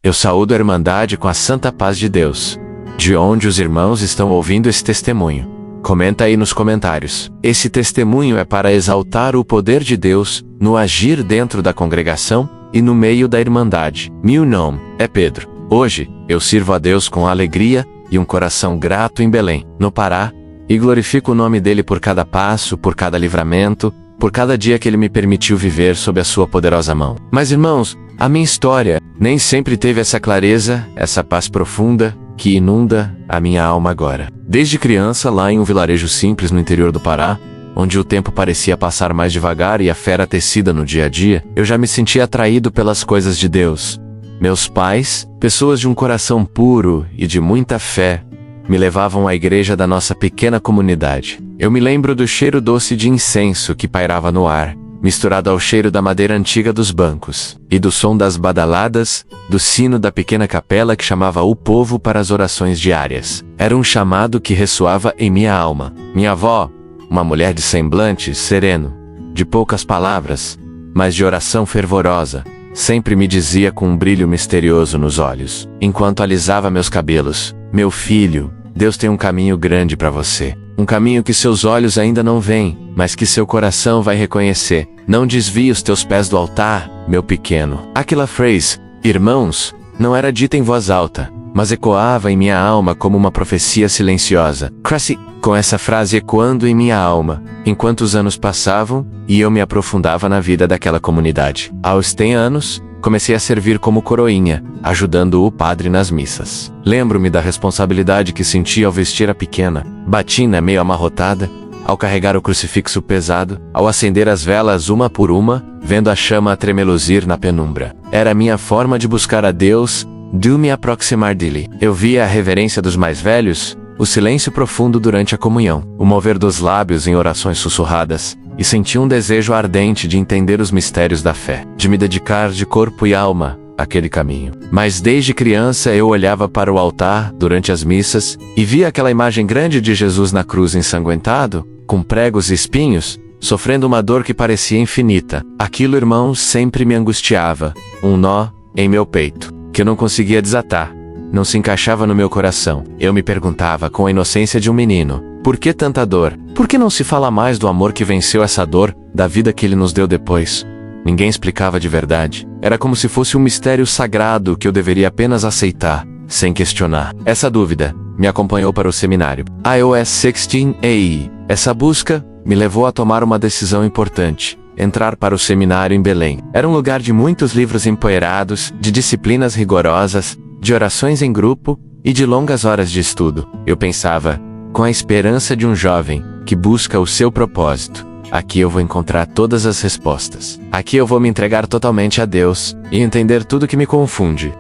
Eu saúdo a Irmandade com a santa paz de Deus. De onde os irmãos estão ouvindo esse testemunho? Comenta aí nos comentários. Esse testemunho é para exaltar o poder de Deus no agir dentro da congregação e no meio da Irmandade. Meu nome é Pedro. Hoje, eu sirvo a Deus com alegria e um coração grato em Belém, no Pará, e glorifico o nome dele por cada passo, por cada livramento, por cada dia que ele me permitiu viver sob a sua poderosa mão. Mas irmãos, a minha história nem sempre teve essa clareza, essa paz profunda que inunda a minha alma agora. Desde criança, lá em um vilarejo simples no interior do Pará, onde o tempo parecia passar mais devagar e a fé era tecida no dia a dia, eu já me sentia atraído pelas coisas de Deus. Meus pais, pessoas de um coração puro e de muita fé, me levavam à igreja da nossa pequena comunidade. Eu me lembro do cheiro doce de incenso que pairava no ar, misturado ao cheiro da madeira antiga dos bancos, e do som das badaladas, do sino da pequena capela que chamava o povo para as orações diárias. Era um chamado que ressoava em minha alma. Minha avó, uma mulher de semblante sereno, de poucas palavras, mas de oração fervorosa, sempre me dizia com um brilho misterioso nos olhos, enquanto alisava meus cabelos: meu filho, Deus tem um caminho grande para você. Um caminho que seus olhos ainda não veem, mas que seu coração vai reconhecer. Não desvie os teus pés do altar, meu pequeno. Aquela frase, irmãos, não era dita em voz alta, mas ecoava em minha alma como uma profecia silenciosa. Cresci com essa frase ecoando em minha alma, enquanto os anos passavam e eu me aprofundava na vida daquela comunidade. Aos 10 anos, comecei a servir como coroinha, ajudando o padre nas missas. Lembro-me da responsabilidade que senti ao vestir a pequena batina meio amarrotada, ao carregar o crucifixo pesado, ao acender as velas uma por uma, vendo a chama tremeluzir na penumbra. Era a minha forma de buscar a Deus, de me aproximar dele. Eu via a reverência dos mais velhos, o silêncio profundo durante a comunhão, o mover dos lábios em orações sussurradas, e senti um desejo ardente de entender os mistérios da fé, de me dedicar de corpo e alma àquele caminho. Mas desde criança eu olhava para o altar durante as missas e via aquela imagem grande de Jesus na cruz ensanguentado, com pregos e espinhos, sofrendo uma dor que parecia infinita. Aquilo, irmãos, sempre me angustiava, um nó em meu peito, que eu não conseguia desatar. Não se encaixava no meu coração. Eu me perguntava com a inocência de um menino: por que tanta dor? Por que não se fala mais do amor que venceu essa dor, da vida que ele nos deu depois? Ninguém explicava de verdade. Era como se fosse um mistério sagrado que eu deveria apenas aceitar, sem questionar. Essa dúvida me acompanhou para o seminário. iOS 16 AE. Essa busca me levou a tomar uma decisão importante: entrar para o seminário em Belém. Era um lugar de muitos livros empoeirados, de disciplinas rigorosas, de orações em grupo e de longas horas de estudo. Eu pensava, com a esperança de um jovem que busca o seu propósito: aqui eu vou encontrar todas as respostas. Aqui eu vou me entregar totalmente a Deus e entender tudo que me confunde.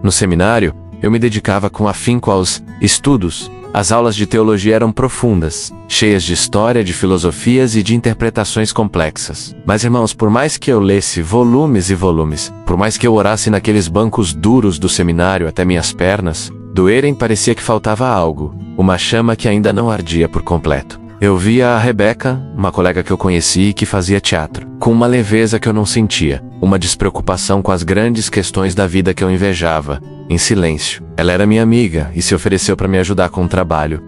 No seminário, eu me dedicava com afinco aos estudos. As aulas de teologia eram profundas, cheias de história, de filosofias e de interpretações complexas. Mas, irmãos, por mais que eu lesse volumes e volumes, por mais que eu orasse naqueles bancos duros do seminário até minhas pernas doerem, parecia que faltava algo, uma chama que ainda não ardia por completo. Eu via a Rebeca, uma colega que eu conheci e que fazia teatro, com uma leveza que eu não sentia, uma despreocupação com as grandes questões da vida que eu invejava, em silêncio. Ela era minha amiga e se ofereceu para me ajudar com o trabalho.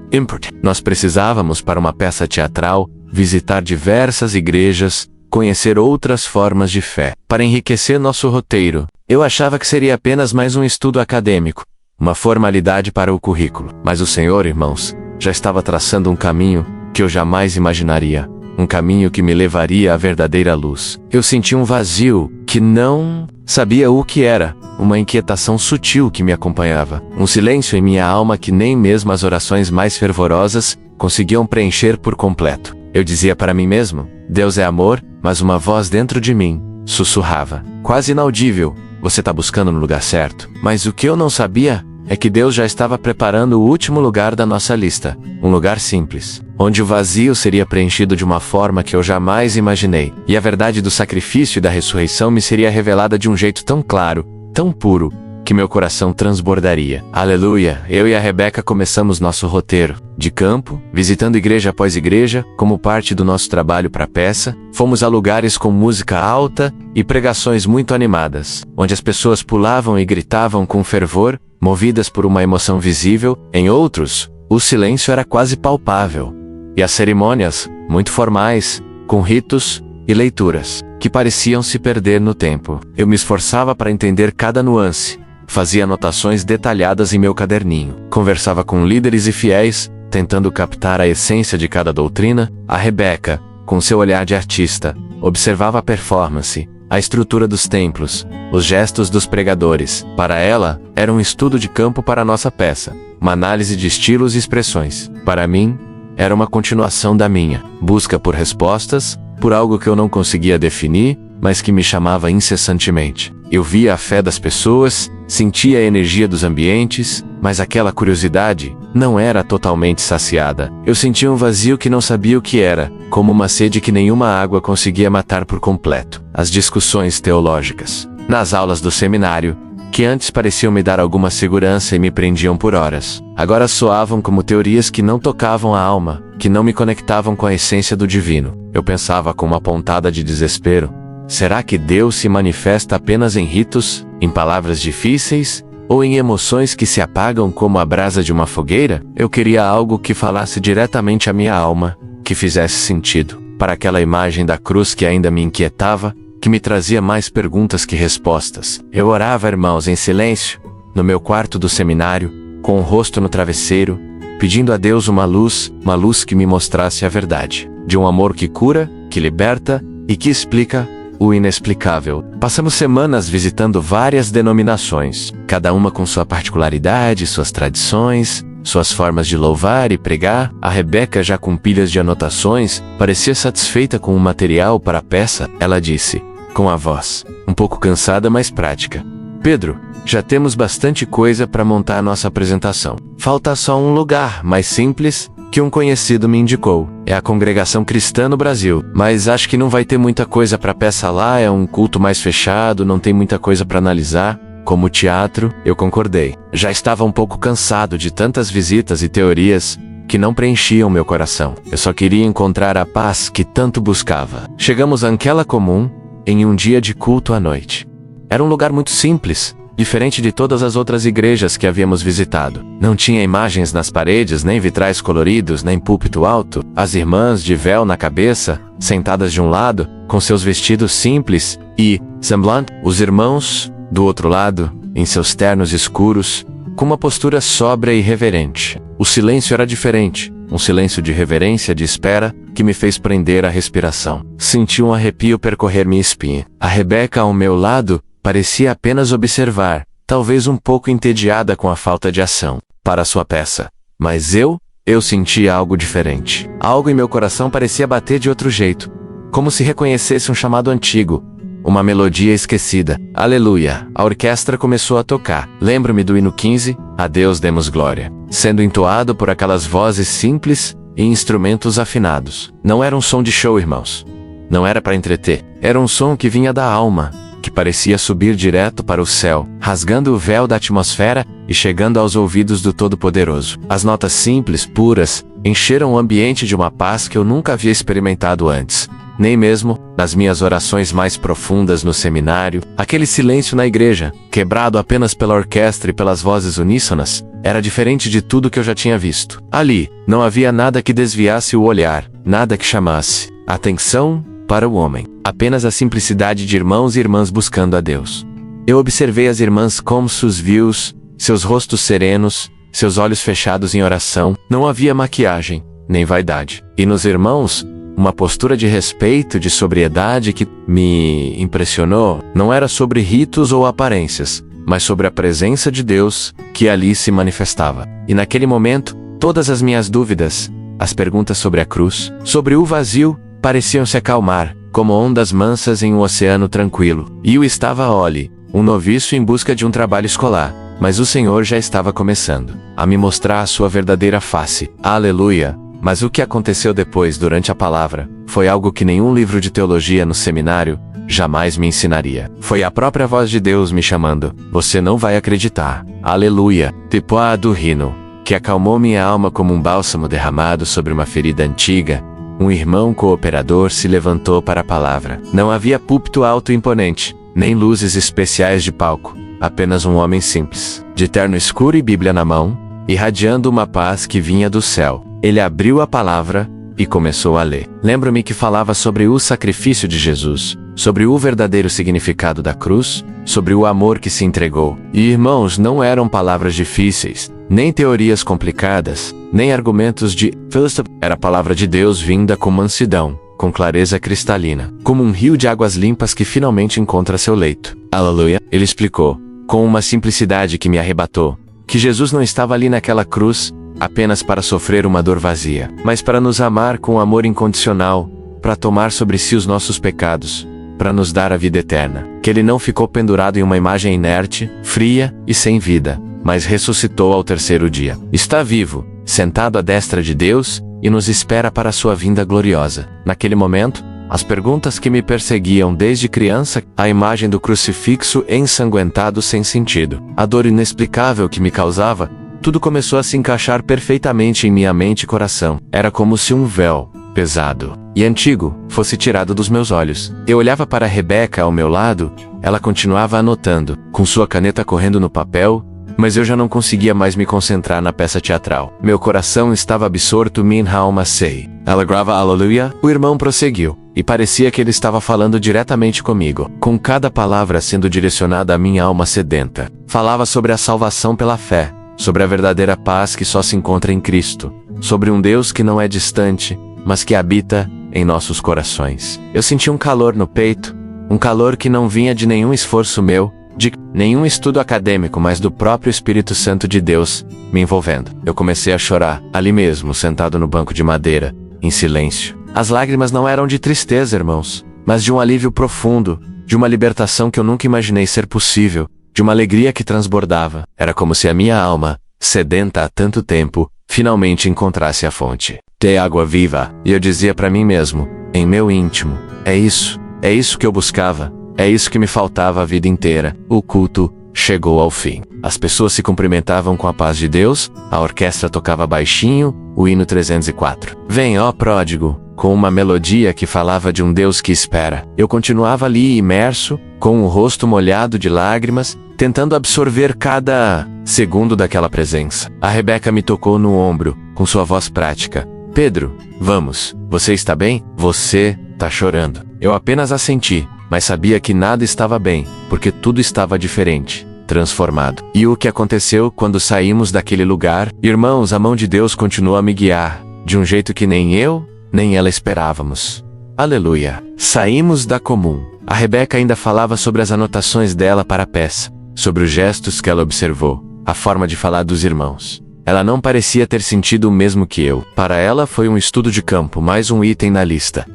Nós precisávamos, para uma peça teatral, visitar diversas igrejas, conhecer outras formas de fé. Para enriquecer nosso roteiro, eu achava que seria apenas mais um estudo acadêmico, uma formalidade para o currículo. Mas o Senhor, irmãos, já estava traçando um caminho que eu jamais imaginaria. Um caminho que me levaria à verdadeira luz. Eu senti um vazio que não sabia o que era, uma inquietação sutil que me acompanhava, um silêncio em minha alma que nem mesmo as orações mais fervorosas conseguiam preencher por completo. Eu dizia para mim mesmo: Deus é amor, mas uma voz dentro de mim sussurrava, quase inaudível: você está buscando no lugar certo. Mas o que eu não sabia é que Deus já estava preparando o último lugar da nossa lista, um lugar simples, onde o vazio seria preenchido de uma forma que eu jamais imaginei, e a verdade do sacrifício e da ressurreição me seria revelada de um jeito tão claro, tão puro, que meu coração transbordaria. Aleluia! Eu e a Rebeca começamos nosso roteiro de campo, visitando igreja após igreja, como parte do nosso trabalho para a peça. Fomos a lugares com música alta e pregações muito animadas, onde as pessoas pulavam e gritavam com fervor, movidas por uma emoção visível. Em outros, o silêncio era quase palpável. E as cerimônias, muito formais, com ritos e leituras, que pareciam se perder no tempo. Eu me esforçava para entender cada nuance. Fazia anotações detalhadas em meu caderninho. Conversava com líderes e fiéis, tentando captar a essência de cada doutrina. A Rebeca, com seu olhar de artista, observava a performance, a estrutura dos templos, os gestos dos pregadores. Para ela, era um estudo de campo para a nossa peça, uma análise de estilos e expressões. Para mim, era uma continuação da minha busca por respostas, por algo que eu não conseguia definir, mas que me chamava incessantemente. Eu via a fé das pessoas, sentia a energia dos ambientes, mas aquela curiosidade não era totalmente saciada. Eu sentia um vazio que não sabia o que era, como uma sede que nenhuma água conseguia matar por completo. As discussões teológicas nas aulas do seminário, que antes pareciam me dar alguma segurança e me prendiam por horas, agora soavam como teorias que não tocavam a alma, que não me conectavam com a essência do divino. Eu pensava com uma pontada de desespero: será que Deus se manifesta apenas em ritos, em palavras difíceis, ou em emoções que se apagam como a brasa de uma fogueira? Eu queria algo que falasse diretamente à minha alma, que fizesse sentido para aquela imagem da cruz que ainda me inquietava, que me trazia mais perguntas que respostas. Eu orava, irmãos, em silêncio, no meu quarto do seminário, com o rosto no travesseiro, pedindo a Deus uma luz que me mostrasse a verdade, de um amor que cura, que liberta e que explica o inexplicável. Passamos semanas visitando várias denominações, cada uma com sua particularidade, suas tradições, suas formas de louvar e pregar. A Rebeca, já com pilhas de anotações, parecia satisfeita com o material para a peça. Ela disse, com a voz um pouco cansada, mas prática: Pedro, já temos bastante coisa para montar a nossa apresentação. Falta só um lugar mais simples que um conhecido me indicou. É a Congregação Cristã no Brasil, mas acho que não vai ter muita coisa para a peça lá, é um culto mais fechado, não tem muita coisa para analisar. Como teatro, eu concordei. Já estava um pouco cansado de tantas visitas e teorias que não preenchiam meu coração. Eu só queria encontrar a paz que tanto buscava. Chegamos à Anquela Comum em um dia de culto à noite. Era um lugar muito simples, diferente de todas as outras igrejas que havíamos visitado. Não tinha imagens nas paredes, nem vitrais coloridos, nem púlpito alto. As irmãs de véu na cabeça, sentadas de um lado, com seus vestidos simples e semblant. Os irmãos, do outro lado, em seus ternos escuros, com uma postura sóbria e reverente. O silêncio era diferente, um silêncio de reverência, de espera, que me fez prender a respiração. Senti um arrepio percorrer minha espinha. A Rebeca ao meu lado parecia apenas observar, talvez um pouco entediada com a falta de ação para sua peça. Mas eu sentia algo diferente. Algo em meu coração parecia bater de outro jeito, como se reconhecesse um chamado antigo, uma melodia esquecida. Aleluia! A orquestra começou a tocar. Lembro-me do hino 15, A Deus demos glória, sendo entoado por aquelas vozes simples e instrumentos afinados. Não era um som de show, irmãos. Não era para entreter. Era um som que vinha da alma, que parecia subir direto para o céu, rasgando o véu da atmosfera e chegando aos ouvidos do Todo-Poderoso. As notas simples, puras, encheram o ambiente de uma paz que eu nunca havia experimentado antes. Nem mesmo nas minhas orações mais profundas no seminário. Aquele silêncio na igreja, quebrado apenas pela orquestra e pelas vozes uníssonas, era diferente de tudo que eu já tinha visto. Ali, não havia nada que desviasse o olhar, nada que chamasse atenção para o homem. Apenas a simplicidade de irmãos e irmãs buscando a Deus. Eu observei as irmãs como susvios, seus rostos serenos, seus olhos fechados em oração. Não havia maquiagem, nem vaidade. E nos irmãos, uma postura de respeito, de sobriedade que me impressionou. Não era sobre ritos ou aparências, mas sobre a presença de Deus que ali se manifestava. E naquele momento, todas as minhas dúvidas, as perguntas sobre a cruz, sobre o vazio, pareciam se acalmar, como ondas mansas em um oceano tranquilo. E eu estava Oli, um noviço em busca de um trabalho escolar, mas o Senhor já estava começando a me mostrar a sua verdadeira face. Aleluia! Mas o que aconteceu depois durante a palavra foi algo que nenhum livro de teologia no seminário jamais me ensinaria. Foi a própria voz de Deus me chamando. Você não vai acreditar. Aleluia. Tipo a do Rino, que acalmou minha alma como um bálsamo derramado sobre uma ferida antiga. Um irmão cooperador se levantou para a palavra. Não havia púlpito alto e imponente, nem luzes especiais de palco. Apenas um homem simples, de terno escuro e Bíblia na mão, irradiando uma paz que vinha do céu. Ele abriu a palavra e começou a ler. Lembro-me que falava sobre o sacrifício de Jesus, sobre o verdadeiro significado da cruz, sobre o amor que se entregou. E irmãos, não eram palavras difíceis, nem teorias complicadas, nem argumentos de filosofia. Era a palavra de Deus vinda com mansidão, com clareza cristalina, como um rio de águas limpas que finalmente encontra seu leito. Aleluia. Ele explicou, com uma simplicidade que me arrebatou, que Jesus não estava ali naquela cruz apenas para sofrer uma dor vazia, mas para nos amar com amor incondicional, para tomar sobre si os nossos pecados, para nos dar a vida eterna. Que ele não ficou pendurado em uma imagem inerte, fria e sem vida, mas ressuscitou ao terceiro dia. Está vivo, sentado à destra de Deus, e nos espera para a sua vinda gloriosa. Naquele momento, as perguntas que me perseguiam desde criança, a imagem do crucifixo ensanguentado sem sentido, a dor inexplicável que me causava, tudo começou a se encaixar perfeitamente em minha mente e coração. Era como se um véu, pesado e antigo, fosse tirado dos meus olhos. Eu olhava para Rebeca ao meu lado, ela continuava anotando, com sua caneta correndo no papel, mas eu já não conseguia mais me concentrar na peça teatral. Meu coração estava absorto minha alma sei. Ela grava aleluia. O irmão prosseguiu, e parecia que ele estava falando diretamente comigo, com cada palavra sendo direcionada à minha alma sedenta. Falava sobre a salvação pela fé, sobre a verdadeira paz que só se encontra em Cristo, sobre um Deus que não é distante, mas que habita em nossos corações. Eu senti um calor no peito, um calor que não vinha de nenhum esforço meu, de nenhum estudo acadêmico, mas do próprio Espírito Santo de Deus me envolvendo. Eu comecei a chorar, ali mesmo, sentado no banco de madeira, em silêncio. As lágrimas não eram de tristeza, irmãos, mas de um alívio profundo, de uma libertação que eu nunca imaginei ser possível, de uma alegria que transbordava. Era como se a minha alma, sedenta há tanto tempo, finalmente encontrasse a fonte de água viva. E eu dizia para mim mesmo, em meu íntimo, é isso que eu buscava, é isso que me faltava a vida inteira. O culto chegou ao fim. As pessoas se cumprimentavam com a paz de Deus, a orquestra tocava baixinho, o hino 304. Vem, ó pródigo, com uma melodia que falava de um Deus que espera. Eu continuava ali imerso, com o rosto molhado de lágrimas, tentando absorver cada segundo daquela presença. A Rebeca me tocou no ombro, com sua voz prática. Pedro, vamos, você está bem? Você tá chorando. Eu apenas assenti, mas sabia que nada estava bem, porque tudo estava diferente, transformado. E o que aconteceu quando saímos daquele lugar? Irmãos, a mão de Deus continuou a me guiar, de um jeito que nem eu, nem ela esperávamos. Aleluia. Saímos da comum. A Rebeca ainda falava sobre as anotações dela para a peça, sobre os gestos que ela observou, a forma de falar dos irmãos. Ela não parecia ter sentido o mesmo que eu. Para ela foi um estudo de campo, mais um item na lista.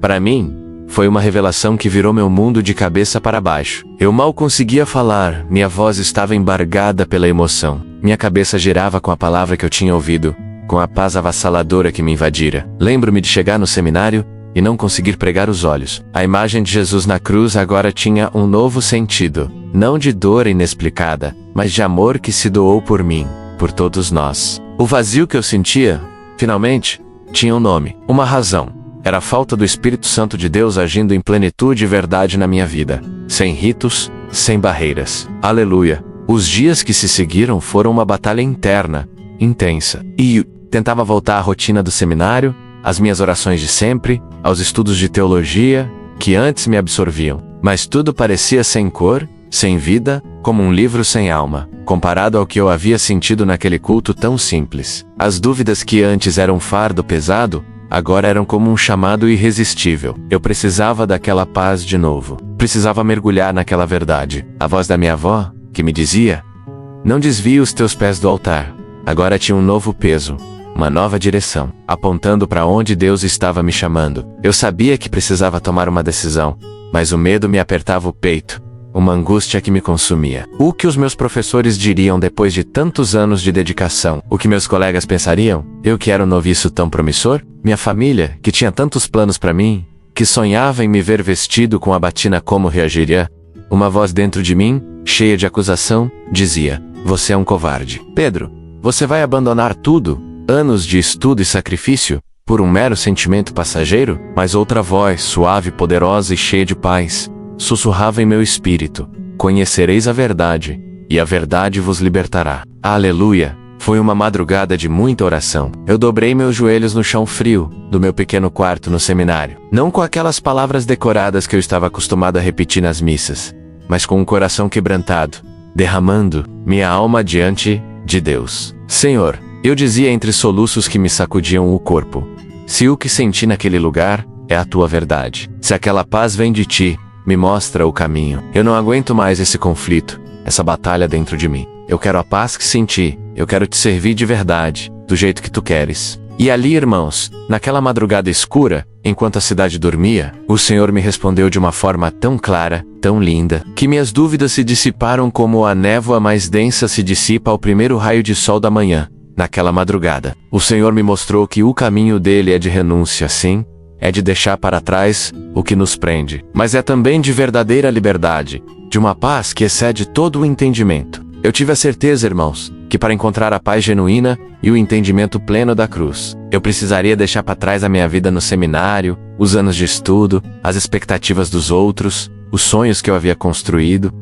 Para mim, foi uma revelação que virou meu mundo de cabeça para baixo. Eu mal conseguia falar, minha voz estava embargada pela emoção. Minha cabeça girava com a palavra que eu tinha ouvido, com a paz avassaladora que me invadira. Lembro-me de chegar no seminário e não conseguir pregar os olhos. A imagem de Jesus na cruz agora tinha um novo sentido, não de dor inexplicada, mas de amor que se doou por mim, por todos nós. O vazio que eu sentia, finalmente, tinha um nome, uma razão. Era a falta do Espírito Santo de Deus agindo em plenitude e verdade na minha vida, sem ritos, sem barreiras. Aleluia. Os dias que se seguiram foram uma batalha interna, intensa. E tentava voltar à rotina do seminário, às minhas orações de sempre, aos estudos de teologia, que antes me absorviam. Mas tudo parecia sem cor, sem vida, como um livro sem alma, comparado ao que eu havia sentido naquele culto tão simples. As dúvidas que antes eram um fardo pesado, agora eram como um chamado irresistível. Eu precisava daquela paz de novo. Precisava mergulhar naquela verdade. A voz da minha avó, que me dizia, não desvie os teus pés do altar. Agora tinha um novo peso, uma nova direção, apontando para onde Deus estava me chamando. Eu sabia que precisava tomar uma decisão, mas o medo me apertava o peito, uma angústia que me consumia. O que os meus professores diriam depois de tantos anos de dedicação? O que meus colegas pensariam? Eu que era um noviço tão promissor? Minha família, que tinha tantos planos para mim? que sonhava em me ver vestido com a batina, como reagiria? Uma voz dentro de mim, cheia de acusação, dizia: você é um covarde. Pedro, você vai abandonar tudo, anos de estudo e sacrifício, por um mero sentimento passageiro? Mas outra voz, suave, poderosa e cheia de paz, sussurrava em meu espírito: conhecereis a verdade, e a verdade vos libertará. Aleluia! Foi uma madrugada de muita oração. Eu dobrei meus joelhos no chão frio do meu pequeno quarto no seminário. Não com aquelas palavras decoradas que eu estava acostumado a repetir nas missas, mas com um coração quebrantado, derramando minha alma diante de Deus. Senhor, eu dizia entre soluços que me sacudiam o corpo: se o que senti naquele lugar é a tua verdade, se aquela paz vem de ti, me mostra o caminho. Eu não aguento mais esse conflito, essa batalha dentro de mim. Eu quero a paz que senti, eu quero te servir de verdade, do jeito que tu queres. E ali, irmãos, naquela madrugada escura, enquanto a cidade dormia, o Senhor me respondeu de uma forma tão clara, tão linda, que minhas dúvidas se dissiparam como a névoa mais densa se dissipa ao primeiro raio de sol da manhã. Naquela madrugada, o Senhor me mostrou que o caminho dele é de renúncia, sim, é de deixar para trás o que nos prende, mas é também de verdadeira liberdade, de uma paz que excede todo o entendimento. Eu tive a certeza, irmãos, que para encontrar a paz genuína e o entendimento pleno da cruz, eu precisaria deixar para trás a minha vida no seminário, os anos de estudo, as expectativas dos outros, os sonhos que eu havia construído.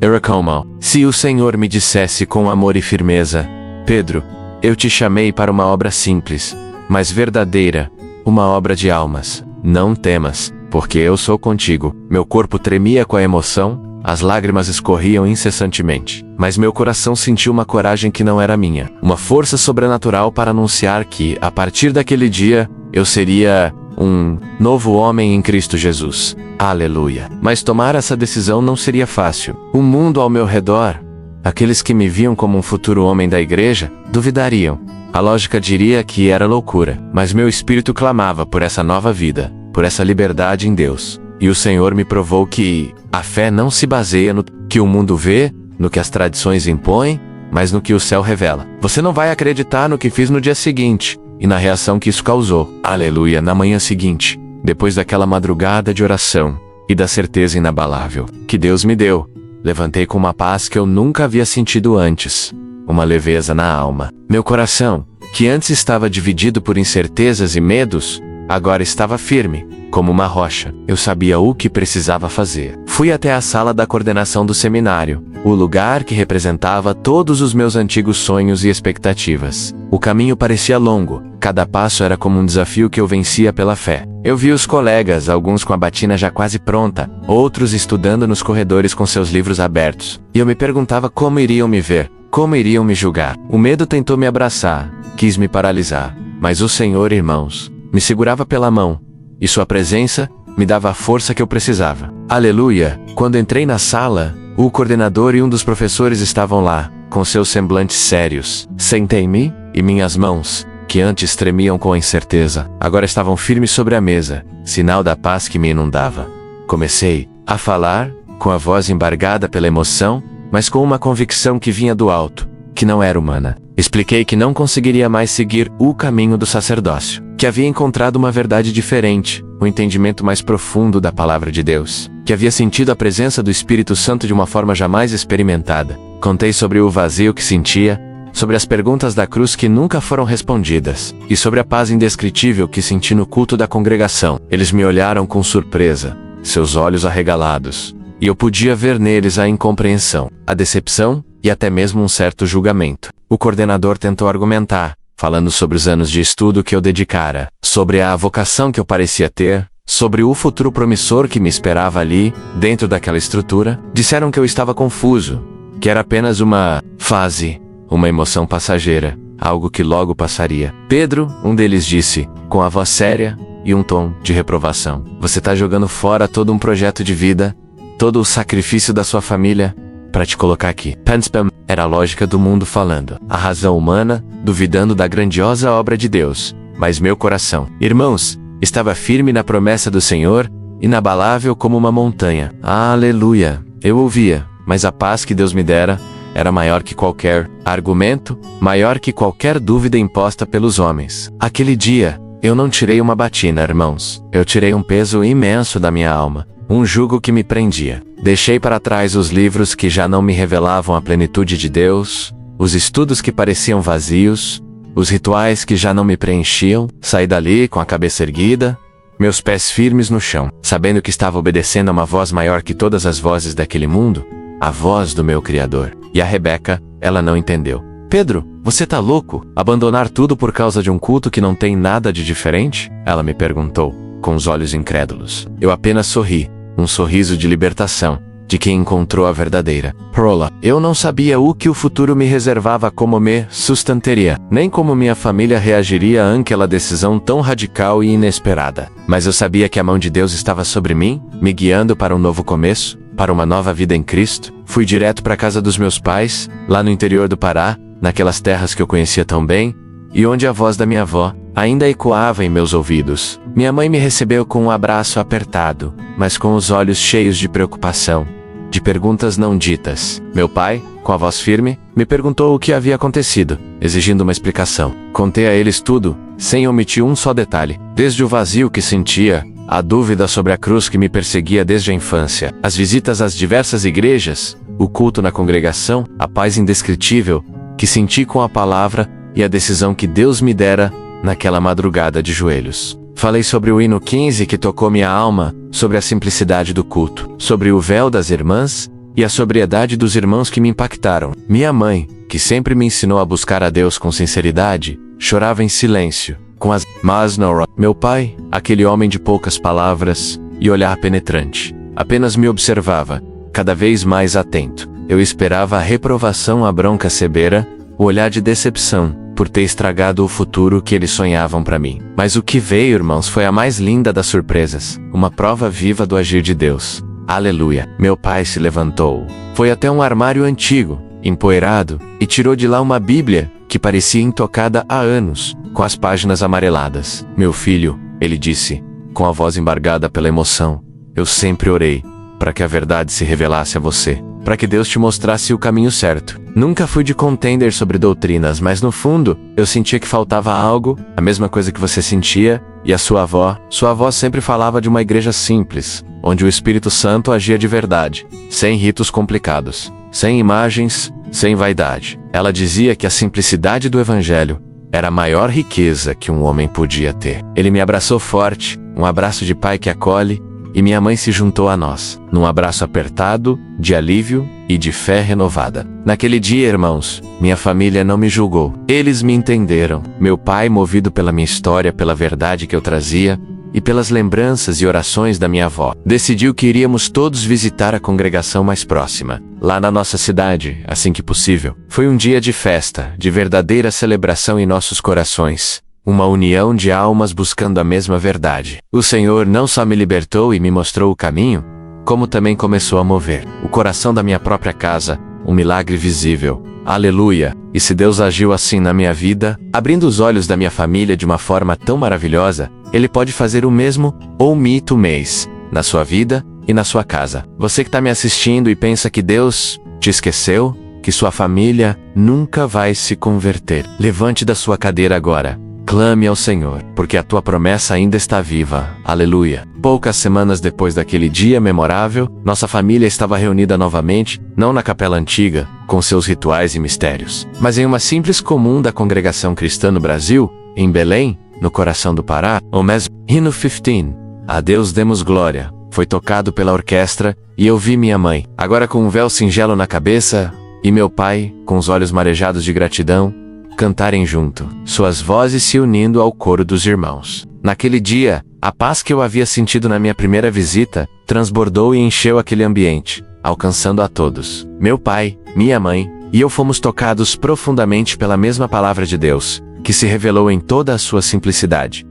Se o Senhor me dissesse com amor e firmeza: Pedro, eu te chamei para uma obra simples, mas verdadeira, uma obra de almas. Não temas, porque eu sou contigo. Meu corpo tremia com a emoção, as lágrimas escorriam incessantemente, mas meu coração sentiu uma coragem que não era minha, uma força sobrenatural para anunciar que, a partir daquele dia, eu seria um novo homem em Cristo Jesus. Aleluia! Mas tomar essa decisão não seria fácil. O mundo ao meu redor, aqueles que me viam como um futuro homem da igreja, duvidariam. A lógica diria que era loucura, mas meu espírito clamava por essa nova vida, por essa liberdade em Deus. E o Senhor me provou que a fé não se baseia no que o mundo vê, no que as tradições impõem, mas no que o céu revela. Você não vai acreditar no que fiz no dia seguinte, e na reação que isso causou. Aleluia! Na manhã seguinte, depois daquela madrugada de oração, e da certeza inabalável que Deus me deu, levantei com uma paz que eu nunca havia sentido antes, uma leveza na alma. Meu coração, que antes estava dividido por incertezas e medos, agora estava firme, como uma rocha. Eu sabia o que precisava fazer. Fui até a sala da coordenação do seminário, o lugar que representava todos os meus antigos sonhos e expectativas. O caminho parecia longo, cada passo era como um desafio que eu vencia pela fé. Eu vi os colegas, alguns com a batina já quase pronta, outros estudando nos corredores com seus livros abertos. E eu me perguntava como iriam me ver, como iriam me julgar. O medo tentou me abraçar, quis me paralisar, mas o Senhor, irmãos, me segurava pela mão, e sua presença me dava a força que eu precisava. Aleluia! Quando entrei na sala, o coordenador e um dos professores estavam lá, com seus semblantes sérios. Sentei-me, e minhas mãos, que antes tremiam com a incerteza, agora estavam firmes sobre a mesa, sinal da paz que me inundava. Comecei a falar, com a voz embargada pela emoção, mas com uma convicção que vinha do alto, que não era humana. Expliquei que não conseguiria mais seguir o caminho do sacerdócio, que havia encontrado uma verdade diferente, um entendimento mais profundo da palavra de Deus, que havia sentido a presença do Espírito Santo de uma forma jamais experimentada. Contei sobre o vazio que sentia, sobre as perguntas da cruz que nunca foram respondidas, e sobre a paz indescritível que senti no culto da congregação. Eles me olharam com surpresa, seus olhos arregalados, e eu podia ver neles a incompreensão, a decepção e até mesmo um certo julgamento. O coordenador tentou argumentar, falando sobre os anos de estudo que eu dedicara, sobre a vocação que eu parecia ter, sobre o futuro promissor que me esperava ali, dentro daquela estrutura. Disseram que eu estava confuso, que era apenas uma fase, uma emoção passageira, algo que logo passaria. Pedro, um deles disse, com a voz séria e um tom de reprovação: você está jogando fora todo um projeto de vida, todo o sacrifício da sua família, para te colocar aqui. Panspam era a lógica do mundo falando, a razão humana, duvidando da grandiosa obra de Deus, mas meu coração, irmãos, estava firme na promessa do Senhor, inabalável como uma montanha. Aleluia! Eu ouvia, mas a paz que Deus me dera era maior que qualquer argumento, maior que qualquer dúvida imposta pelos homens. Aquele dia, Eu não tirei uma batina, irmãos. Eu tirei um peso imenso da minha alma. Um jugo que me prendia. Deixei para trás os livros que já não me revelavam a plenitude de Deus, os estudos que pareciam vazios, os rituais que já não me preenchiam. Saí dali com a cabeça erguida, meus pés firmes no chão, sabendo que estava obedecendo a uma voz maior que todas as vozes daquele mundo, a voz do meu Criador. E a Rebeca, ela não entendeu. Pedro, você tá louco? Abandonar tudo por causa de um culto que não tem nada de diferente? Ela me perguntou, com os olhos incrédulos. Eu apenas sorri, um sorriso de libertação, de quem encontrou a verdadeira Pearla. Eu não sabia o que o futuro me reservava, como me sustentaria, nem como minha família reagiria àquela decisão tão radical e inesperada. Mas eu sabia que a mão de Deus estava sobre mim, me guiando para um novo começo, para uma nova vida em Cristo. Fui direto para a casa dos meus pais, lá no interior do Pará, naquelas terras que eu conhecia tão bem, e onde a voz da minha avó ainda ecoava em meus ouvidos. Minha mãe me recebeu com um abraço apertado, mas com os olhos cheios de preocupação, de perguntas não ditas. Meu pai, com a voz firme, me perguntou o que havia acontecido, exigindo uma explicação. Contei a eles tudo, sem omitir um só detalhe, desde o vazio que sentia, a dúvida sobre a cruz que me perseguia desde a infância, as visitas às diversas igrejas, o culto na congregação, a paz indescritível que senti com a palavra e a decisão que Deus me dera naquela madrugada de joelhos. Falei sobre o hino 15 que tocou minha alma, sobre a simplicidade do culto, sobre o véu das irmãs e a sobriedade dos irmãos que me impactaram. Minha mãe, que sempre me ensinou a buscar a Deus com sinceridade, chorava em silêncio, com as mas não. Meu pai, aquele homem de poucas palavras e olhar penetrante, apenas me observava, cada vez mais atento. Eu esperava a reprovação, a bronca severa, o olhar de decepção, por ter estragado o futuro que eles sonhavam para mim. Mas o que veio, irmãos, foi a mais linda das surpresas, uma prova viva do agir de Deus. Aleluia! Meu pai se levantou, foi até um armário antigo, empoeirado, e tirou de lá uma Bíblia, que parecia intocada há anos, com as páginas amareladas. Meu filho, ele disse, com a voz embargada pela emoção, eu sempre orei, para que a verdade se revelasse a você, para que Deus te mostrasse o caminho certo. Nunca fui de contender sobre doutrinas, mas no fundo, eu sentia que faltava algo, a mesma coisa que você sentia, e a sua avó sempre falava de uma igreja simples, onde o Espírito Santo agia de verdade, sem ritos complicados, sem imagens, sem vaidade. Ela dizia que a simplicidade do Evangelho era a maior riqueza que um homem podia ter. Ele me abraçou forte, um abraço de pai que acolhe, e minha mãe se juntou a nós, num abraço apertado, de alívio e de fé renovada. Naquele dia, irmãos, minha família não me julgou. Eles me entenderam. Meu pai, movido pela minha história, pela verdade que eu trazia, e pelas lembranças e orações da minha avó, decidiu que iríamos todos visitar a congregação mais próxima, lá na nossa cidade, assim que possível. Foi um dia de festa, de verdadeira celebração em nossos corações. Uma união de almas buscando a mesma verdade. O Senhor não só me libertou e me mostrou o caminho, como também começou a mover o coração da minha própria casa, um milagre visível. Aleluia! E se Deus agiu assim na minha vida, abrindo os olhos da minha família de uma forma tão maravilhosa, Ele pode fazer o mesmo, ou mito mês, na sua vida e na sua casa. Você que está me assistindo e pensa que Deus te esqueceu, que sua família nunca vai se converter, levante da sua cadeira agora. Clame ao Senhor, porque a tua promessa ainda está viva. Aleluia. Poucas semanas depois daquele dia memorável, nossa família estava reunida novamente, não na capela antiga, com seus rituais e mistérios, mas em uma simples comum da congregação cristã no Brasil, em Belém, no coração do Pará. O hino 15, A Deus demos glória, foi tocado pela orquestra, e eu vi minha mãe, agora com um véu singelo na cabeça, e meu pai, com os olhos marejados de gratidão, cantarem junto, suas vozes se unindo ao coro dos irmãos. Naquele dia, a paz que eu havia sentido na minha primeira visita, transbordou e encheu aquele ambiente, alcançando a todos. Meu pai, minha mãe, e eu fomos tocados profundamente pela mesma palavra de Deus, que se revelou em toda a sua simplicidade.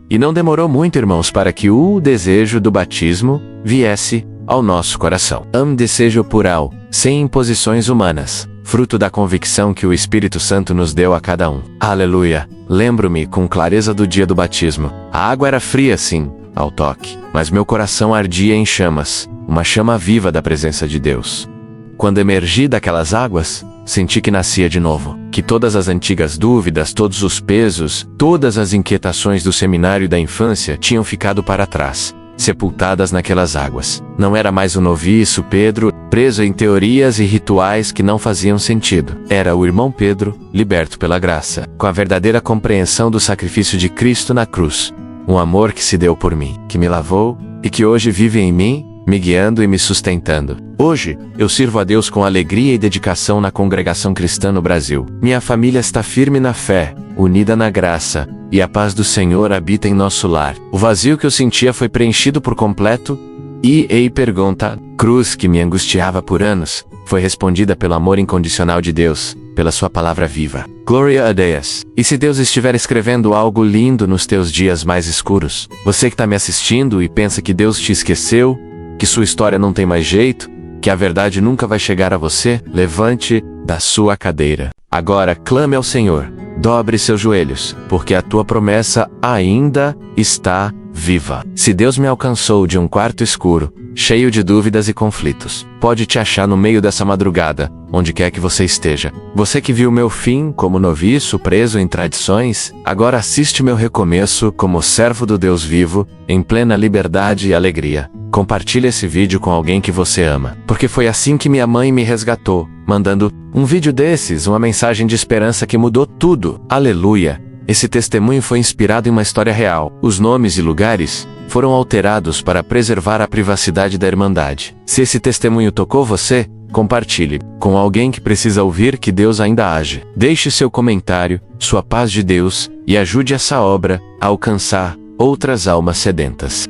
E não demorou muito, irmãos, para que o desejo do batismo viesse ao nosso coração. Desejo plural, sem imposições humanas, fruto da convicção que o Espírito Santo nos deu a cada um. Aleluia! Lembro-me com clareza do dia do batismo. A água era fria, sim, ao toque, mas meu coração ardia em chamas, uma chama viva da presença de Deus. Quando emergi daquelas águas, senti que nascia de novo, que todas as antigas dúvidas, todos os pesos, todas as inquietações do seminário da infância tinham ficado para trás, sepultadas naquelas águas. Não era mais o noviço Pedro, preso em teorias e rituais que não faziam sentido. Era o irmão Pedro, liberto pela graça, com a verdadeira compreensão do sacrifício de Cristo na cruz. Um amor que se deu por mim, que me lavou, e que hoje vive em mim, me guiando e me sustentando. Hoje, eu sirvo a Deus com alegria e dedicação na congregação cristã no Brasil. Minha família está firme na fé, unida na graça, e a paz do Senhor habita em nosso lar. O vazio que eu sentia foi preenchido por completo, e pergunta, cruz que me angustiava por anos, foi respondida pelo amor incondicional de Deus, pela sua palavra viva. Glória a Deus. E se Deus estiver escrevendo algo lindo nos teus dias mais escuros, você que está me assistindo e pensa que Deus te esqueceu, que sua história não tem mais jeito, que a verdade nunca vai chegar a você, levante da sua cadeira. Agora clame ao Senhor, dobre seus joelhos, porque a tua promessa ainda está viva. Se Deus me alcançou de um quarto escuro, cheio de dúvidas e conflitos, pode te achar no meio dessa madrugada, onde quer que você esteja. Você que viu meu fim como noviço preso em tradições, agora assiste meu recomeço como servo do Deus vivo, em plena liberdade e alegria. Compartilhe esse vídeo com alguém que você ama, porque foi assim que minha mãe me resgatou, mandando um vídeo desses, uma mensagem de esperança que mudou tudo. Aleluia! Esse testemunho foi inspirado em uma história real. Os nomes e lugares foram alterados para preservar a privacidade da Irmandade. Se esse testemunho tocou você, compartilhe com alguém que precisa ouvir que Deus ainda age. Deixe seu comentário, sua paz de Deus, e ajude essa obra a alcançar outras almas sedentas.